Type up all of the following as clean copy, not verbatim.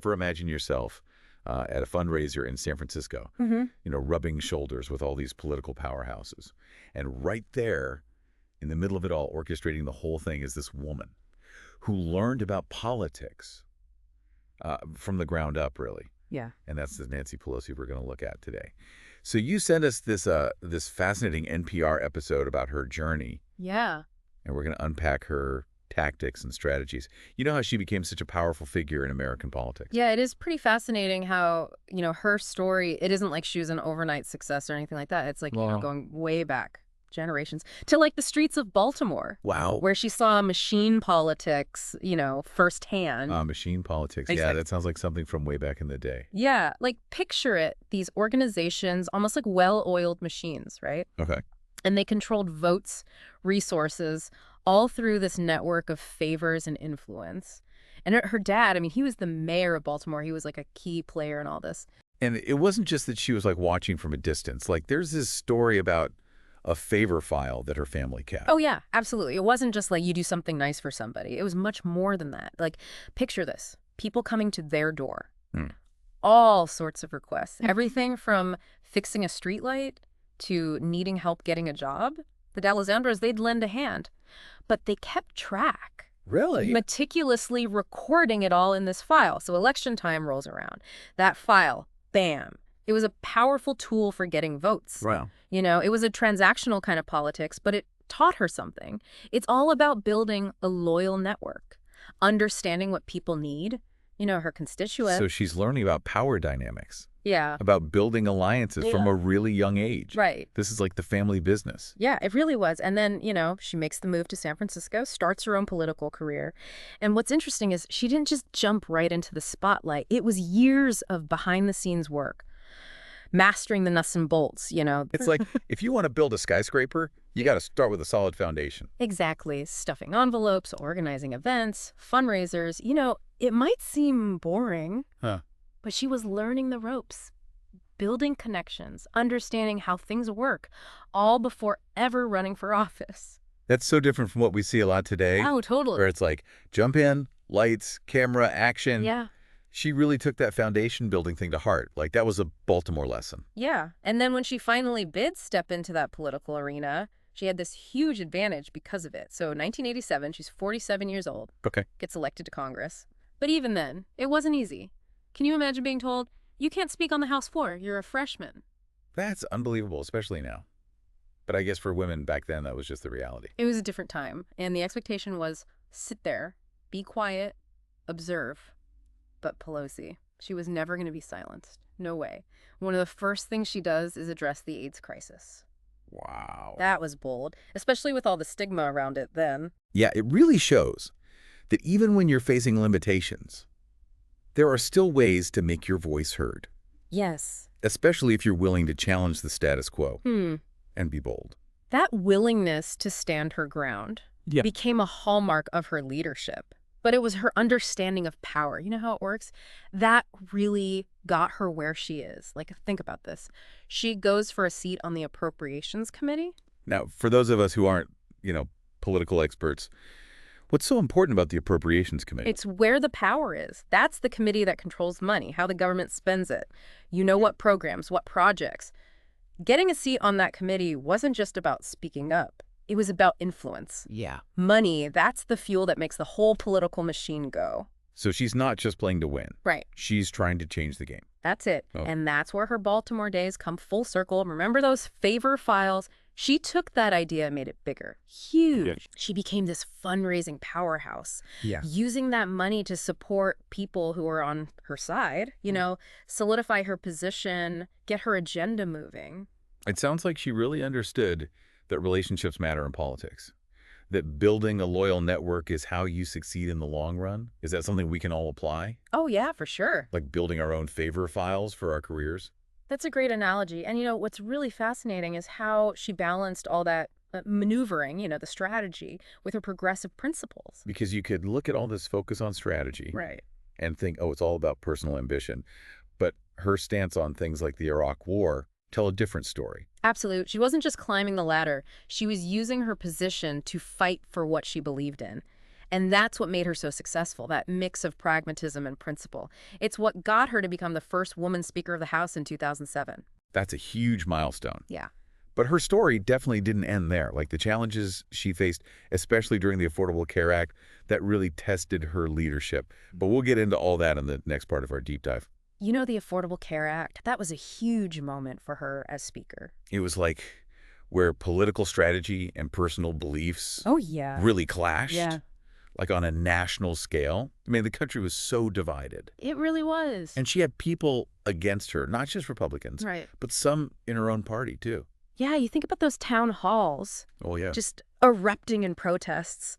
Ever imagine yourself at a fundraiser in San Francisco, rubbing shoulders with all these political powerhouses. And right there, in the middle of it all, orchestrating the whole thing is this woman who learned about politics from the ground up, really. Yeah. And that's the Nancy Pelosi we're going to look at today. So you sent us this fascinating NPR episode about her journey. Yeah. And we're going to unpack her tactics and strategies. You know how she became such a powerful figure in American politics? Yeah, it is pretty fascinating how, her story, it isn't like she was an overnight success or anything like that. It's like going way back generations to like the streets of Baltimore. Wow. Where she saw machine politics, firsthand. Machine politics. Yeah, that sounds like something from way back in the day. Yeah, like picture it, these organizations, almost like well-oiled machines, right? Okay. And they controlled votes, resources, all through this network of favors and influence. And her dad, he was the mayor of Baltimore. He was like a key player in all this. And it wasn't just that she was like watching from a distance. Like there's this story about a favor file that her family kept. Oh, yeah, absolutely. It wasn't just like you do something nice for somebody. It was much more than that. Like, picture this. People coming to their door. All sorts of requests. Everything from fixing a streetlight to needing help getting a job. The D'Alessandros, they'd lend a hand. But they kept track. Really? Meticulously recording it all in this file. So election time rolls around. That file, bam. It was a powerful tool for getting votes. Wow. It was a transactional kind of politics, but it taught her something. It's all about building a loyal network, understanding what people need, her constituents. So she's learning about power dynamics. Yeah. About building alliances from a really young age. Right. This is like the family business. Yeah, it really was. And then, she makes the move to San Francisco, starts her own political career. And what's interesting is she didn't just jump right into the spotlight. It was years of behind-the-scenes work. Mastering the nuts and bolts, It's like, if you want to build a skyscraper, you got to start with a solid foundation. Exactly. Stuffing envelopes, organizing events, fundraisers. It might seem boring, but she was learning the ropes, building connections, understanding how things work, all before ever running for office. That's so different from what we see a lot today. Oh, totally. Where it's like, jump in, lights, camera, action. Yeah. She really took that foundation building thing to heart. Like that was a Baltimore lesson. Yeah. And then when she finally did step into that political arena, she had this huge advantage because of it. So 1987, she's 47 years old. Okay. Gets elected to Congress. But even then, it wasn't easy. Can you imagine being told, you can't speak on the House floor, you're a freshman? That's unbelievable, especially now. But I guess for women back then, that was just the reality. It was a different time. And the expectation was sit there, be quiet, observe. But Pelosi, she was never going to be silenced. No way. One of the first things she does is address the AIDS crisis. Wow. That was bold, especially with all the stigma around it then. Yeah, it really shows that even when you're facing limitations, there are still ways to make your voice heard. Yes. Especially if you're willing to challenge the status quo and be bold. That willingness to stand her ground became a hallmark of her leadership. But it was her understanding of power. You know how it works? That really got her where she is. Like, think about this. She goes for a seat on the Appropriations Committee. Now, for those of us who aren't, political experts, what's so important about the Appropriations Committee? It's where the power is. That's the committee that controls money, how the government spends it. What programs, what projects. Getting a seat on that committee wasn't just about speaking up. It was about influence. Yeah. Money, that's the fuel that makes the whole political machine go. So she's not just playing to win. Right. She's trying to change the game. That's it. Oh. And that's where her Baltimore days come full circle. Remember those favor files? She took that idea and made it bigger. Huge. Yeah. She became this fundraising powerhouse. Yeah. Using that money to support people who are on her side, solidify her position, get her agenda moving. It sounds like she really understood that relationships matter in politics, that building a loyal network is how you succeed in the long run. Is that something we can all apply? Oh, yeah, for sure. Like building our own favor files for our careers? That's a great analogy. And, what's really fascinating is how she balanced all that maneuvering, the strategy, with her progressive principles. Because you could look at all this focus on strategy and think, oh, it's all about personal ambition. But her stance on things like the Iraq War tell a different story. Absolutely. She wasn't just climbing the ladder. She was using her position to fight for what she believed in. And that's what made her so successful, that mix of pragmatism and principle. It's what got her to become the first woman Speaker of the House in 2007. That's a huge milestone. Yeah. But her story definitely didn't end there. Like the challenges she faced, especially during the Affordable Care Act, that really tested her leadership. But we'll get into all that in the next part of our deep dive. You know, the Affordable Care Act, that was a huge moment for her as Speaker. It was like where political strategy and personal beliefs Oh, yeah. really clashed. Yeah. Like on a national scale. I mean, the country was so divided. It really was. And she had people against her, not just Republicans, Right. but some in her own party, too. Yeah, you think about those town halls. Oh, yeah. Just erupting in protests.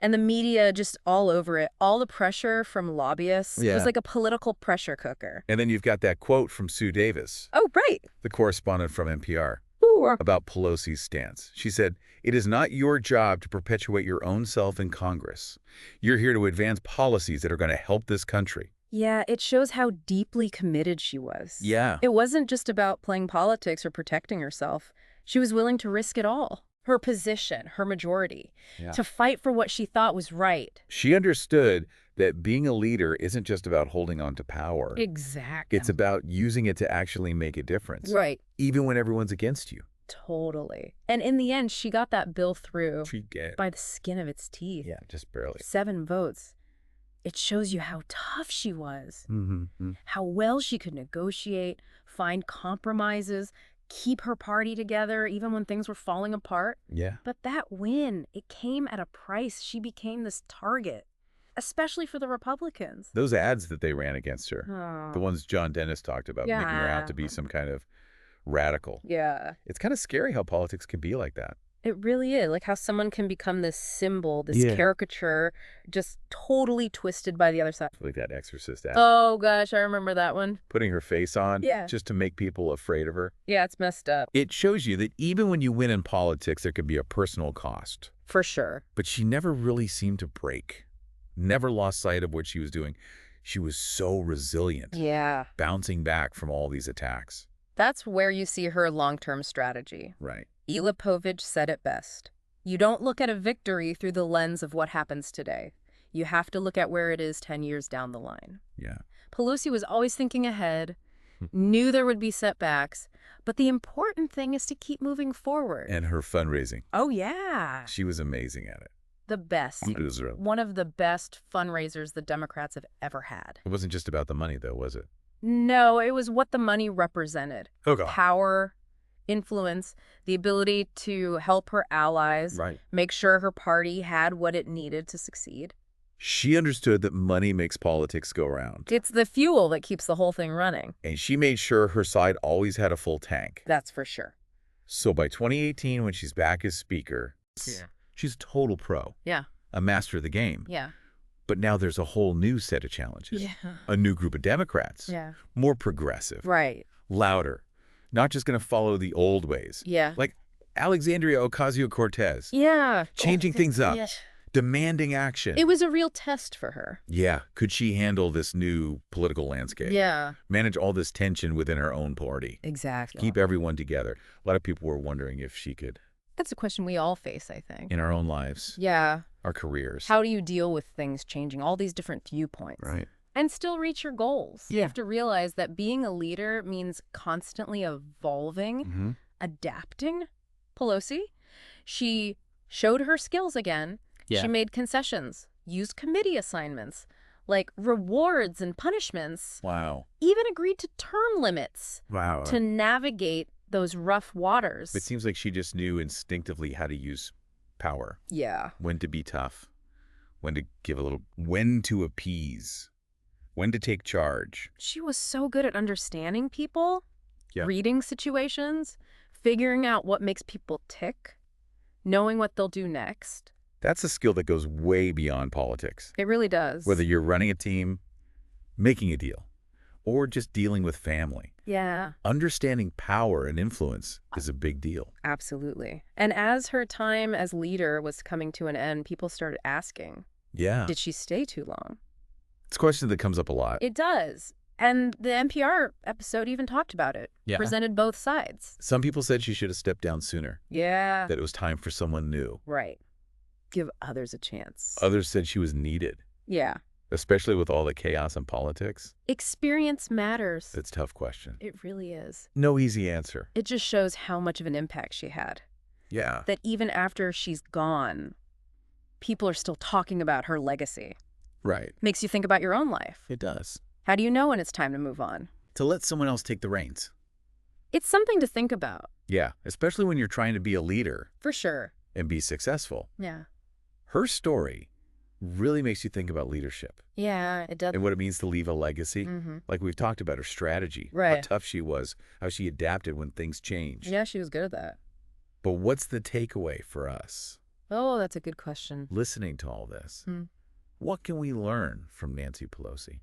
And the media just all over it. All the pressure from lobbyists. It Yeah. was like a political pressure cooker. And then you've got that quote from Sue Davis, Oh, right. the correspondent from NPR, Ooh. about Pelosi's stance. She said, "It is not your job to perpetuate your own self in Congress. You're here to advance policies that are going to help this country." Yeah, it shows how deeply committed she was. Yeah. It wasn't just about playing politics or protecting herself. She was willing to risk it all. Her position, her majority, Yeah. to fight for what she thought was right. She understood that being a leader isn't just about holding on to power. Exactly. It's about using it to actually make a difference. Right. Even when everyone's against you. Totally. And in the end, she got that bill through She get. by the skin of its teeth. Yeah, just barely. 7 votes. It shows you how tough she was, Mm-hmm. how well she could negotiate, find compromises, keep her party together even when things were falling apart. Yeah. But that win, it came at a price. She became this target, especially for the Republicans. Those ads that they ran against her, the Oh, ones John Dennis talked about, making her out Yeah. to be some kind of radical. yeah. It's kind of scary how politics can be like that. It really is. Like how someone can become this symbol, this Yeah. caricature, just totally twisted by the other side. Like that Exorcist ad. Oh, gosh, I remember that one. Putting her face on Yeah. just to make people afraid of her. Yeah, it's messed up. It shows you that even when you win in politics, there can be a personal cost. For sure. But she never really seemed to break. Never lost sight of what she was doing. She was so resilient, Yeah. bouncing back from all these attacks. That's where you see her long-term strategy. Right. Ila Povich said it best. You don't look at a victory through the lens of what happens today. You have to look at where it is 10 years down the line. Yeah. Pelosi was always thinking ahead, knew there would be setbacks, but the important thing is to keep moving forward. And her fundraising. Oh, yeah. She was amazing at it. The best. It was real. One of the best fundraisers the Democrats have ever had. It wasn't just about the money, though, was it? No, it was what the money represented. Oh, God. Power, influence, the ability to help her allies, Right. make sure her party had what it needed to succeed. She understood that money makes politics go round. It's the fuel that keeps the whole thing running. And she made sure her side always had a full tank. That's for sure. So by 2018, when she's back as Speaker, Yeah. she's a total pro, Yeah. a master of the game. Yeah. But now there's a whole new set of challenges. Yeah. A new group of Democrats. Yeah. More progressive. Right. Louder. Not just going to follow the old ways. Yeah. Like Alexandria Ocasio-Cortez. Yeah. Changing things up. Yeah. Demanding action. It was a real test for her. Yeah. Could she handle this new political landscape? Yeah. Manage all this tension within her own party? Exactly. Keep everyone together. A lot of people were wondering if she could, That's a question we all face, I think. in our own lives, Yeah. our careers. How do you deal with things changing, all these different viewpoints? Right. And still reach your goals. You Yeah. have to realize that being a leader means constantly evolving, Mm-hmm. adapting. Pelosi, she showed her skills again. Yeah. She made concessions, used committee assignments, like rewards and punishments, Wow. even agreed to term limits Wow. to navigate those rough waters. It seems like she just knew instinctively how to use power, Yeah. when to be tough, when to give a little, when to appease, when to take charge. She was so good at understanding people, Yeah. reading situations, figuring out what makes people tick, knowing what they'll do next. That's a skill that goes way beyond politics. It really does. Whether you're running a team, making a deal, or just dealing with family. Yeah, Understanding power and influence is a big deal. absolutely. And as her time as leader was coming to an end, people started asking, Yeah. did she stay too long? It's a question that comes up a lot. It does. And the NPR episode even talked about it. Yeah. Presented both sides. Some people said she should have stepped down sooner, Yeah. that it was time for someone new. Right. Give others a chance. Others said she was needed, Yeah. especially with all the chaos in politics. Experience matters. That's a tough question. It really is. No easy answer. It just shows how much of an impact she had. Yeah. That even after she's gone, people are still talking about her legacy. Right. Makes you think about your own life. It does. How do you know when it's time to move on? To let someone else take the reins. It's something to think about. Yeah, especially when you're trying to be a leader For sure. and be successful. Yeah. Her story really makes you think about leadership Yeah, it does. and what it means to leave a legacy. Mm-hmm. Like we've talked about her strategy, how Right. tough she was, how she adapted when things changed. Yeah, she was good at that. But what's the takeaway for us Oh, that's a good question. listening to all this? Hmm. What can we learn from Nancy Pelosi?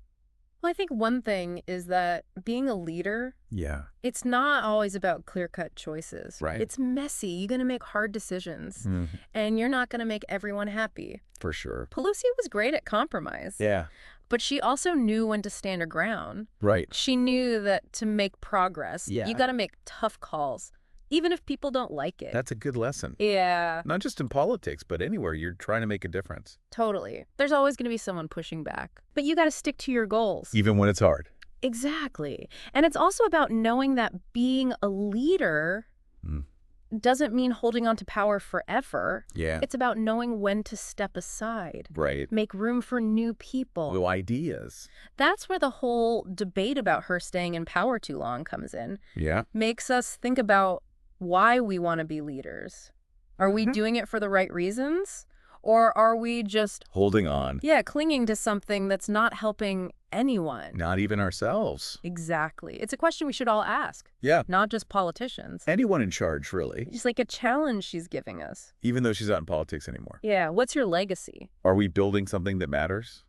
Well, I think one thing is that being a leader, Yeah. it's not always about clear-cut choices. Right. It's messy. You're going to make hard decisions, Mm, and you're not going to make everyone happy. for sure. Pelosi was great at compromise, Yeah. but she also knew when to stand her ground. Right. She knew that to make progress, Yeah. you got to make tough calls, even if people don't like it. That's a good lesson. Yeah, Not just in politics, but anywhere you're trying to make a difference. totally. There's always going to be someone pushing back, but you got to stick to your goals. Even when it's hard. Exactly. And it's also about knowing that being a leader Mm. doesn't mean holding on to power forever. Yeah. It's about knowing when to step aside, Right. make room for new people. New ideas. That's where the whole debate about her staying in power too long comes in. Yeah. Makes us think about why we want to be leaders. Are we doing it for the right reasons? Or are we just, Holding on. clinging to something that's not helping anyone? Not even ourselves. Exactly. It's a question we should all ask, Yeah. not just politicians. Anyone in charge, really. It's like a challenge she's giving us. Even though she's not in politics anymore. Yeah, what's your legacy? Are we building something that matters?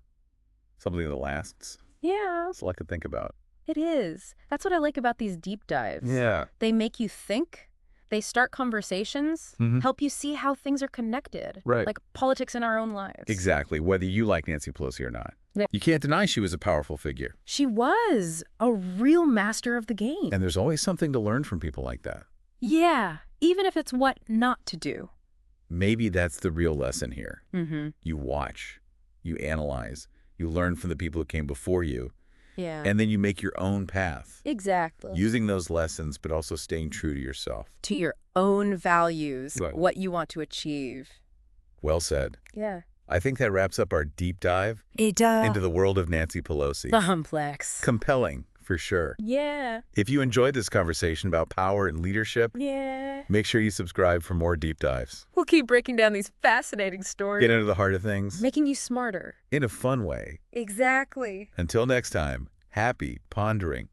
Something that lasts? Yeah, It's a lot to think about. it is. That's what I like about these deep dives. Yeah. They make you think. They start conversations, Mhm. help you see how things are connected. Right. Like politics in our own lives. Exactly. Whether you like Nancy Pelosi or not. Yeah. You can't deny she was a powerful figure. She was a real master of the game. And there's always something to learn from people like that. Yeah, even if it's what not to do. Maybe that's the real lesson here. Mm-hmm. You watch, you analyze, you learn from the people who came before you, Yeah. and then you make your own path, Exactly. using those lessons, but also staying true to yourself. To your own values, Right. what you want to achieve. Well said. Yeah. I think that wraps up our deep dive It does. into the world of Nancy Pelosi. Complex. Compelling, for sure. Yeah. If you enjoyed this conversation about power and leadership, Yeah. make sure you subscribe for more deep dives. We'll keep breaking down these fascinating stories. Get into the heart of things Making you smarter. in a fun way. Exactly. Until next time, happy pondering.